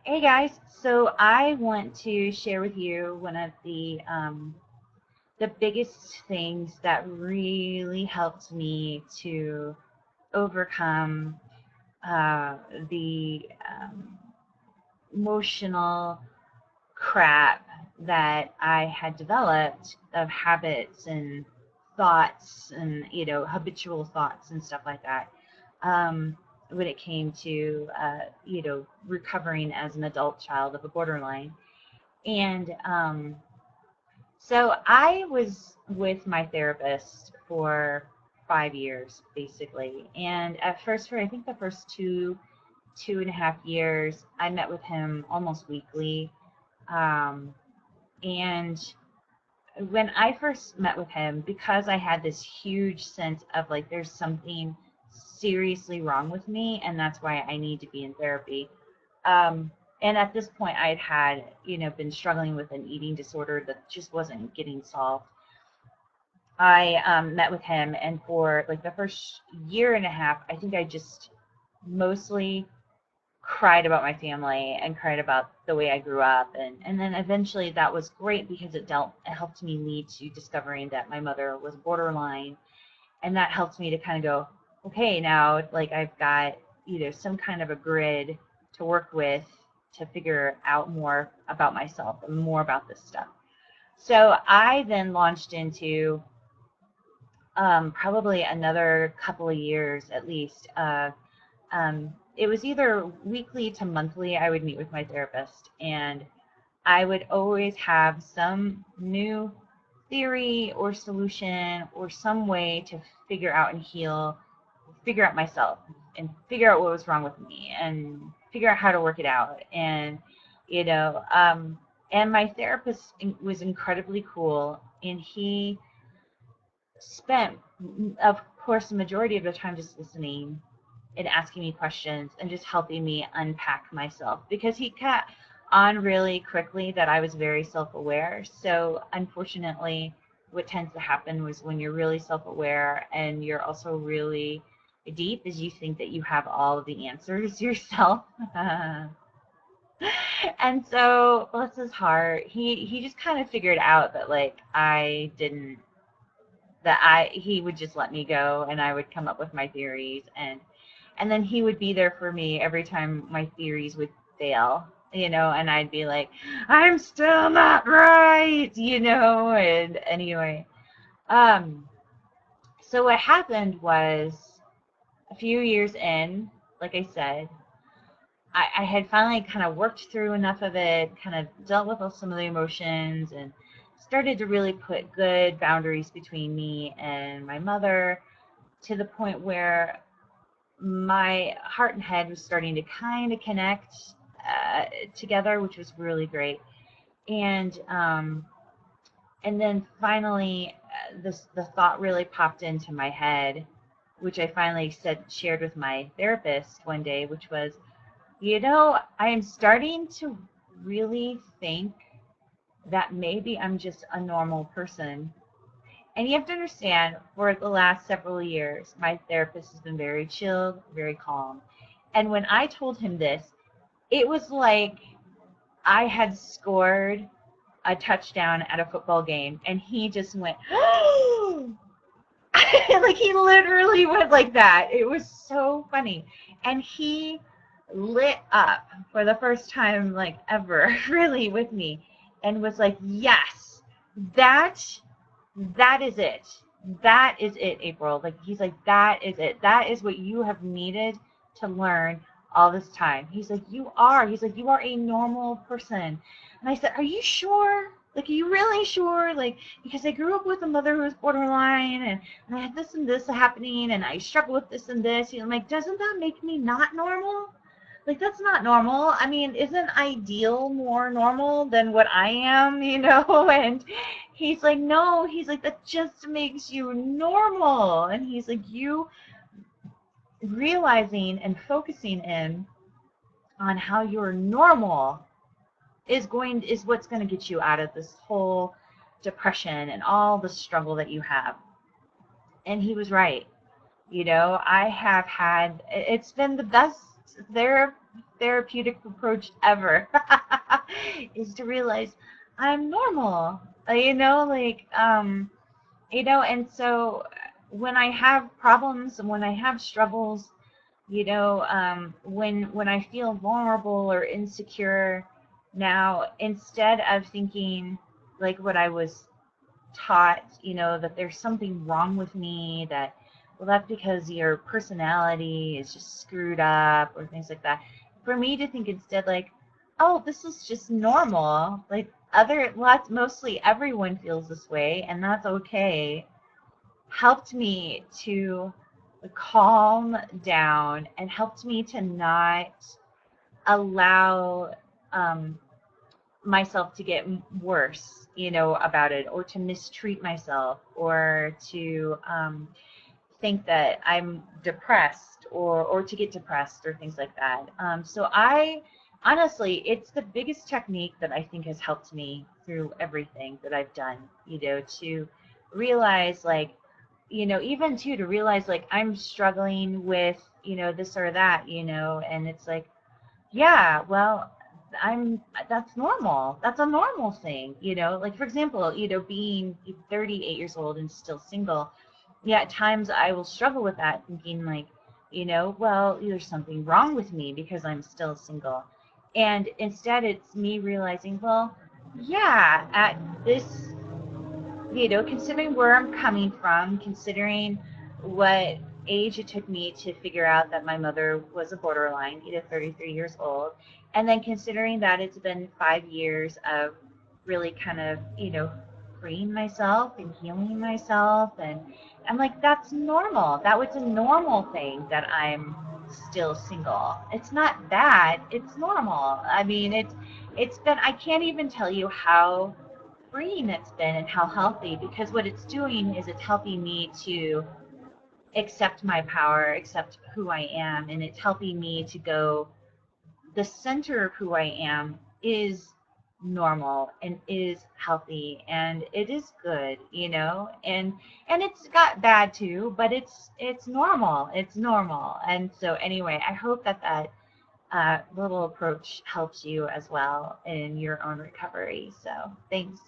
Hey guys, so I want to share with you one of the biggest things that really helped me to overcome uh, the emotional crap that I had developed of habits and thoughts and habitual thoughts and stuff like that. When it came to recovering as an adult child of a borderline. And so I was with my therapist for 5 years, basically. And at first, for I think the first two and a half years, I met with him almost weekly. Um, and when I first met with him, because I had this huge sense of like there's something seriously wrong with me, and that's why I need to be in therapy. And at this point, I had been struggling with an eating disorder that just wasn't getting solved. I met with him, and for like the first year and a half, I think I just mostly cried about my family and cried about the way I grew up, and then eventually that was great because it helped me lead to discovering that my mother was borderline, and that helped me to kind of go, okay, now like I've got some kind of a grid to work with to figure out more about myself and more about this stuff. So I then launched into probably another couple of years at least. It was either weekly to monthly. I would meet with my therapist, and I would always have some new theory or solution or some way to figure out and heal, figure out myself and figure out what was wrong with me and figure out how to work it out. And, you know, um, and my therapist was incredibly cool, and he spent, of course, the majority of the time just listening and asking me questions and just helping me unpack myself because he caught on really quickly that I was very self-aware. So unfortunately, what tends to happen was when you're really self-aware and you're also really deep is you think that you have all of the answers yourself. And so bless his heart, he just kind of figured out that like I didn't that I he would just let me go and I would come up with my theories, and then he would be there for me every time my theories would fail, and I'd be like, I'm still not right, and anyway. Um, so what happened was a few years in, like I said, I had finally kind of worked through enough of it, kind of dealt with some of the emotions, and started to really put good boundaries between me and my mother to the point where my heart and head was starting to kind of connect together, which was really great. And and then finally, the thought really popped into my head, which I finally shared with my therapist one day, which was, I am starting to really think that maybe I'm just a normal person. And you have to understand, for the last several years, my therapist has been very chilled, very calm. And when I told him this, it was like I had scored a touchdown at a football game, and he just went, like he literally went like that. It was so funny. And he lit up for the first time, like ever, really, with me, and was like, yes, that that is it. That is it, April. Like he's like, that is it. That is what you have needed to learn all this time. He's like, you are a normal person. And I said, are you sure? Like, are you really sure? Like, because I grew up with a mother who was borderline, and I had this and this happening, and I struggle with this and this. I'm like, doesn't that make me not normal? Like, that's not normal. I mean, isn't ideal more normal than what I am, And he's like, no, he's like, that just makes you normal. And he's like, you realizing and focusing in on how you're normal is what's going to get you out of this whole depression and all the struggle that you have. And he was right. I have had, it's been the best therapeutic approach ever is to realize I'm normal. And so when I have problems and when I have struggles, when I feel vulnerable or insecure now, instead of thinking like what I was taught, that there's something wrong with me, that, well, that's because your personality is just screwed up or things like that. For me to think instead like, oh, this is just normal. Like mostly everyone feels this way, and that's okay, helped me to calm down and helped me to not allow um, myself to get worse, about it, or to mistreat myself, or to think that I'm depressed, or to get depressed or things like that. So I honestly, it's the biggest technique that I think has helped me through everything that I've done, to realize like, even too, to realize like I'm struggling with, this or that, and it's like, yeah, well, that's normal. That's a normal thing, like for example, being 38 years old and still single. Yeah, at times I will struggle with that, thinking like, well, there's something wrong with me because I'm still single. And instead it's me realizing, well, yeah, at this, considering where I'm coming from, considering what age it took me to figure out that my mother was a borderline, 33 years old, and then considering that it's been 5 years of really kind of, freeing myself and healing myself, and I'm like, that's normal. That was a normal thing that I'm still single. It's not bad. It's normal. I mean, it's been, I can't even tell you how freeing it's been and how healthy, because what it's doing is it's helping me to accept my power, accept who I am, and it's helping me to go, the center of who I am is normal and is healthy and it is good, and it's got bad too, but it's normal. It's normal. And so anyway, I hope that little approach helps you as well in your own recovery. So thanks.